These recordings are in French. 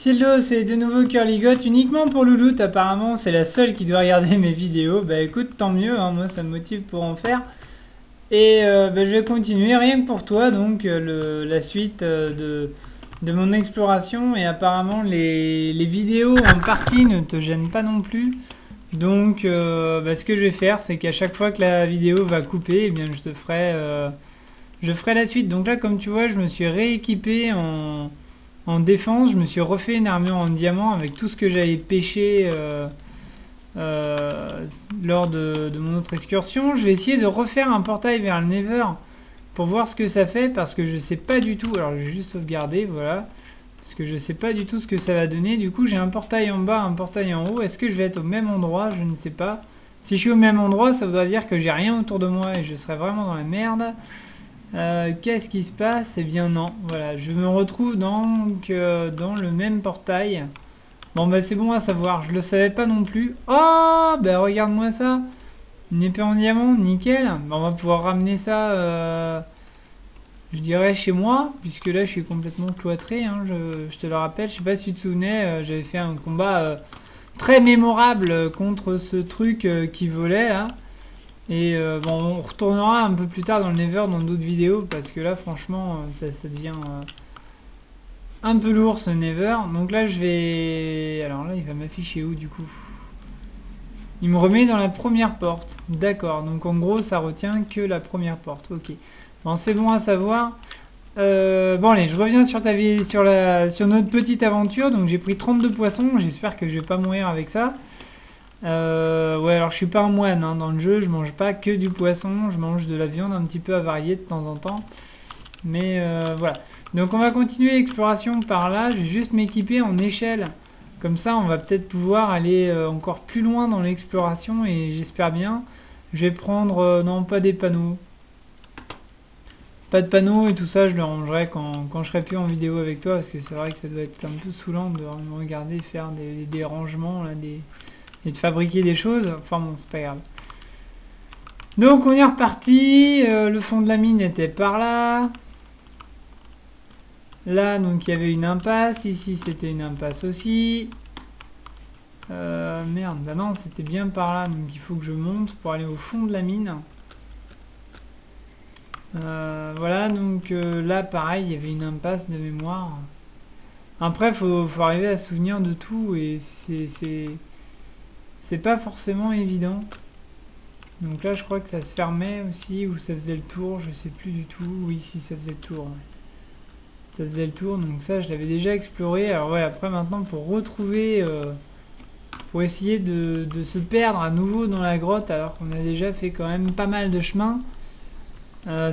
Hello, c'est de nouveau Curlygot, uniquement pour Louloute, apparemment c'est la seule qui doit regarder mes vidéos. Bah écoute, tant mieux, hein, moi ça me motive pour en faire. Et bah, je vais continuer, rien que pour toi, donc la suite de mon exploration. Et apparemment les vidéos en partie ne te gênent pas non plus. Donc bah, ce que je vais faire, c'est qu'à chaque fois que la vidéo va couper, eh bien je ferai la suite. Donc là, comme tu vois, je me suis rééquipé en défense, je me suis refait une armure en diamant avec tout ce que j'avais pêché lors de mon autre excursion. Je vais essayer de refaire un portail vers le Nether pour voir ce que ça fait parce que je sais pas du tout. Alors je vais juste sauvegarder, voilà. Parce que je sais pas du tout ce que ça va donner. Du coup, j'ai un portail en bas, un portail en haut. Est-ce que je vais être au même endroit? Je ne sais pas. Si je suis au même endroit, ça voudrait dire que j'ai rien autour de moi et je serais vraiment dans la merde. Qu'est-ce qui se passe? Eh bien non, voilà, je me retrouve donc dans le même portail. Bon bah c'est bon à savoir, je le savais pas non plus. Oh bah regarde-moi ça, une épée en diamant, nickel. Bah, on va pouvoir ramener ça, je dirais chez moi, puisque là je suis complètement cloîtré, hein, je te le rappelle. Je sais pas si tu te souvenais, j'avais fait un combat très mémorable contre ce truc qui volait là. Et bon, on retournera un peu plus tard dans le Nether dans d'autres vidéos parce que là, franchement, ça devient un peu lourd ce Nether. Donc là, je vais. Alors là, il va m'afficher où du coup? Il me remet dans la première porte. D'accord. Donc en gros, ça retient que la première porte. Ok. Bon, c'est bon à savoir. Bon allez, je reviens sur sur notre petite aventure. Donc j'ai pris 32 poissons. J'espère que je vais pas mourir avec ça. Ouais, alors je suis pas un moine hein, dans le jeu, je mange pas que du poisson, je mange de la viande un petit peu avariée de temps en temps. Mais voilà. Donc on va continuer l'exploration par là, je vais juste m'équiper en échelle. Comme ça on va peut-être pouvoir aller encore plus loin dans l'exploration et j'espère bien. Je vais prendre, non pas des panneaux. Pas de panneaux et tout ça je le rangerai quand je serai plus en vidéo avec toi parce que c'est vrai que ça doit être un peu saoulant de me regarder faire des rangements là, et de fabriquer des choses. Enfin bon, c'est pas grave. Donc on est reparti. Le fond de la mine était par là. Là, donc il y avait une impasse. Ici, c'était une impasse aussi. Merde, bah non, c'était bien par là. Donc il faut que je monte pour aller au fond de la mine. Voilà, donc là, pareil, il y avait une impasse de mémoire. Après, faut arriver à se souvenir de tout et c'est pas forcément évident. Donc là je crois que ça se fermait aussi ou ça faisait le tour, je sais plus du tout. Oui si ça faisait le tour. Ouais. Ça faisait le tour, donc ça je l'avais déjà exploré. Alors ouais, après maintenant pour retrouver, pour essayer de se perdre à nouveau dans la grotte alors qu'on a déjà fait quand même pas mal de chemin.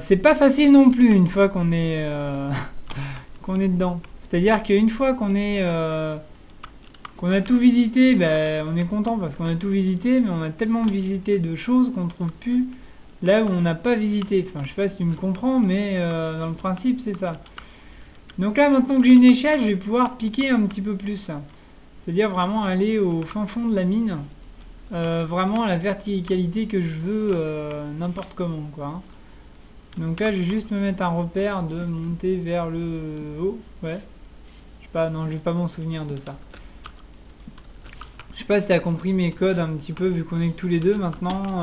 C'est pas facile non plus une fois qu'on est, qu'on est dedans. C'est-à-dire qu'une fois qu'on a tout visité, ben, on est content parce qu'on a tout visité, mais on a tellement visité de choses qu'on ne trouve plus là où on n'a pas visité. Enfin, je sais pas si tu me comprends, mais dans le principe, c'est ça. Donc là, maintenant que j'ai une échelle, je vais pouvoir piquer un petit peu plus. C'est-à-dire vraiment aller au fin fond de la mine. Vraiment à la verticalité que je veux, n'importe comment, quoi. Donc là, je vais juste me mettre un repère de monter vers le haut. Ouais. Je sais pas, non, je vais pas m'en souvenir de ça. Je sais pas si tu as compris mes codes un petit peu vu qu'on est que tous les deux maintenant.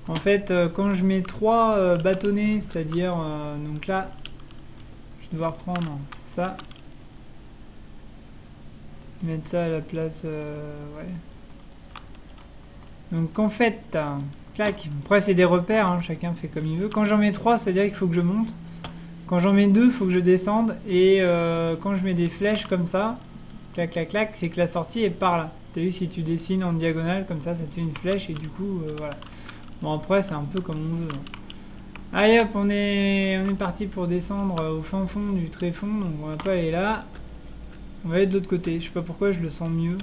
En fait, quand je mets 3 bâtonnets, c'est-à-dire donc là, je vais devoir prendre ça, mettre ça à la place, ouais. Donc en fait, clac. Après c'est des repères, hein, chacun fait comme il veut. Quand j'en mets 3, c'est-à-dire qu'il faut que je monte. Quand j'en mets 2, il faut que je descende. Et quand je mets des flèches comme ça. Clac, clac, clac, c'est que la sortie est par là. T'as vu, si tu dessines en diagonale comme ça te fait une flèche et du coup, voilà. Bon, après, c'est un peu comme on veut. Allez hop, on est parti pour descendre au fin fond du tréfonds, donc on va pas aller là. On va aller de l'autre côté, je sais pas pourquoi je le sens mieux.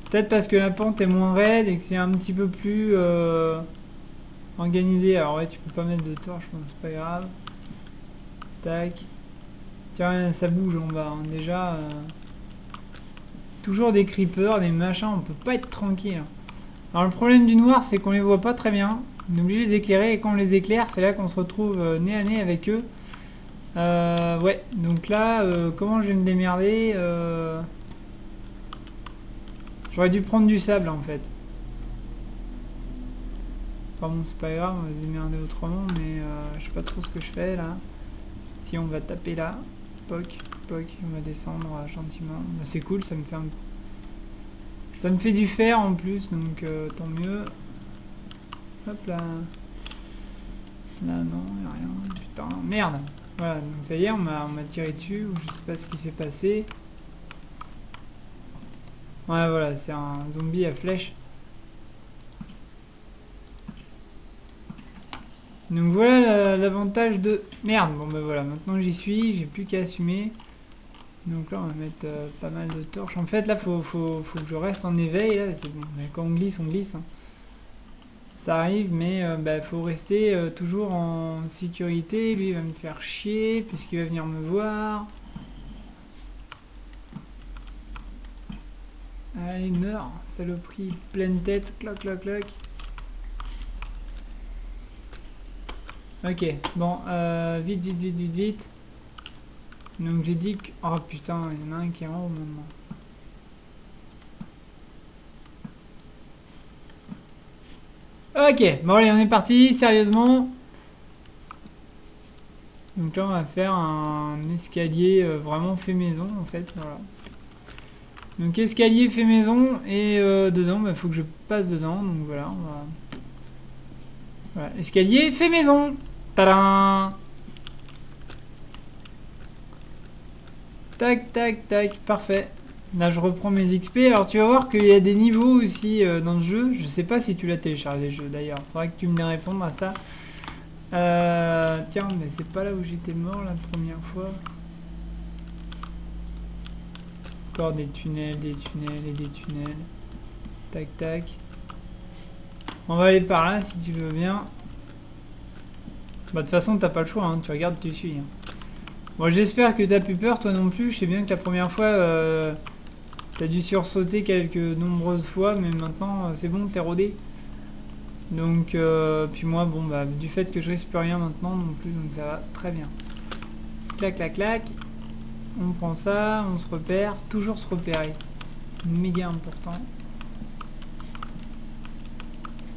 Peut-être parce que la pente est moins raide et que c'est un petit peu plus organisé. Alors ouais, tu peux pas mettre de torche, bon, c'est pas grave. Tac. Tiens, ça bouge en bas, hein. Déjà. Toujours des creepers, des machins, on peut pas être tranquille. Alors le problème du noir, c'est qu'on les voit pas très bien. On est obligé d'éclairer et quand on les éclaire, c'est là qu'on se retrouve nez à nez avec eux. Ouais, donc là, comment je vais me démerder J'aurais dû prendre du sable en fait. Enfin bon, c'est pas grave, on va se démerder autrement, mais je sais pas trop ce que je fais là. Si on va taper là, poc, poc, on va descendre gentiment. Bah, c'est cool, ça me fait ça me fait du fer en plus, donc tant mieux. Hop là. Là non, y'a rien. Putain, merde. Voilà, donc ça y est, on m'a tiré dessus, ou je sais pas ce qui s'est passé. Ouais, voilà, c'est un zombie à flèche. Donc voilà l'avantage de... Merde, bon bah voilà, maintenant j'y suis, j'ai plus qu'à assumer. Donc là on va mettre pas mal de torches. En fait là faut que je reste en éveil, là, c'est bon, quand on glisse, hein. Ça arrive, mais bah, faut rester toujours en sécurité. Lui il va me faire chier, puisqu'il va venir me voir. Allez, meurs, saloperie, pleine tête, cloc, cloc, cloc. Ok, bon, vite, vite, vite, vite, vite. Donc j'ai dit que... Oh putain, il y en a un qui est en haut maintenant. Ok, bon allez, on est parti, sérieusement. Donc là on va faire un escalier vraiment fait maison en fait, voilà. Donc escalier fait maison et dedans, bah, faut que je passe dedans, donc voilà, on va... Voilà, escalier fait maison. Tadam. Tac, tac, tac, parfait. Là, je reprends mes XP. Alors, tu vas voir qu'il y a des niveaux aussi dans le jeu. Je sais pas si tu l'as téléchargé, le jeu, d'ailleurs. Faudrait que tu me répondes à ça. Tiens, mais c'est pas là où j'étais mort la première fois. Encore des tunnels et des tunnels. Tac, tac. On va aller par là, si tu veux bien. Bah, de toute façon, t'as pas le choix, hein. Tu regardes, tu suis. Hein. Bon, j'espère que t'as plus peur, toi non plus. Je sais bien que la première fois, t'as dû sursauter quelques nombreuses fois, mais maintenant, c'est bon, t'es rodé. Donc, puis moi, bon, bah, du fait que je risque plus rien maintenant non plus, donc ça va très bien. Clac, clac, clac. On prend ça, on se repère. Toujours se repérer. Méga important.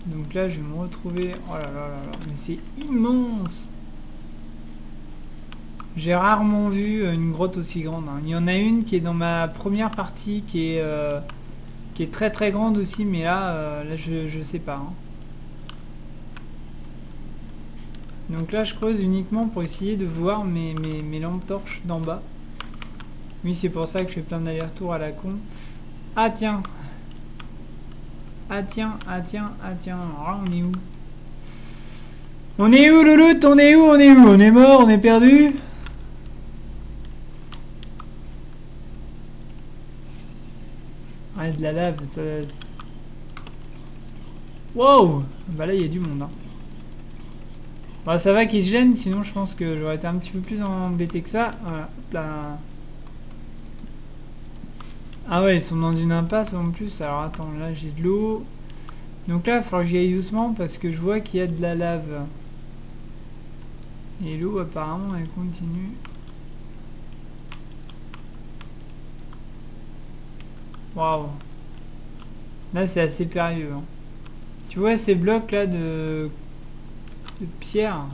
Donc là, je vais me retrouver... Oh là là là là, mais c'est immense! J'ai rarement vu une grotte aussi grande. Hein. Il y en a une qui est dans ma première partie, qui est très très grande aussi, mais là, là je sais pas. Hein. Donc là, je creuse uniquement pour essayer de voir mes lampes torches d'en bas. Oui, c'est pour ça que je fais plein d'allers-retours à la con. Ah tiens! Ah tiens, ah tiens, ah tiens. Alors là, on est où? On est où, Louloute? On est où? On est où? On est mort? On est perdu? Ah, de la lave, ça... Wow! Bah là, il y a du monde, hein. Bah ça va qu'ils se gênent, sinon je pense que j'aurais été un petit peu plus embêté que ça. Voilà, là... Ah ouais, ils sont dans une impasse en plus. Alors attends, là j'ai de l'eau. Donc là, il va falloir que j'y aille doucement parce que je vois qu'il y a de la lave. Et l'eau, apparemment, elle continue. Waouh. Là, c'est assez périlleux. Hein. Tu vois ces blocs là de pierre.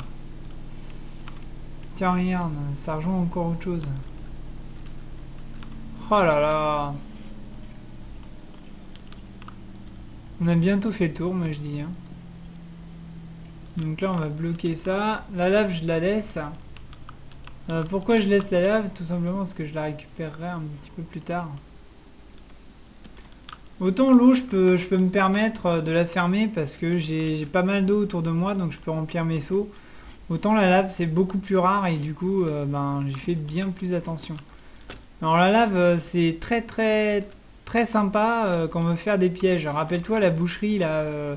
Tiens, regarde, ça rejoint encore autre chose. Oh là là. On a bientôt fait le tour, moi je dis. Hein. Donc là, on va bloquer ça. La lave, je la laisse. Pourquoi je laisse la lave? Tout simplement parce que je la récupérerai un petit peu plus tard. Autant l'eau, je peux me permettre de la fermer parce que j'ai pas mal d'eau autour de moi, donc je peux remplir mes seaux. Autant la lave, c'est beaucoup plus rare et du coup, ben, j'ai fait bien plus attention. Alors la lave, c'est très très très sympa quand on veut faire des pièges. Rappelle-toi la boucherie, là,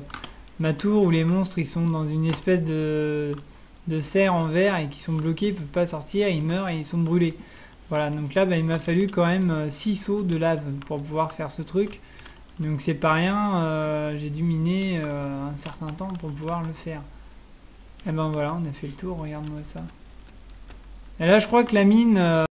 ma tour où les monstres ils sont dans une espèce de serre en verre et qui sont bloqués, ils peuvent pas sortir, ils meurent et ils sont brûlés. Voilà, donc là, bah, il m'a fallu quand même 6 seaux de lave pour pouvoir faire ce truc. Donc c'est pas rien, j'ai dû miner un certain temps pour pouvoir le faire. Et ben voilà, on a fait le tour, regarde-moi ça. Et là, je crois que la mine...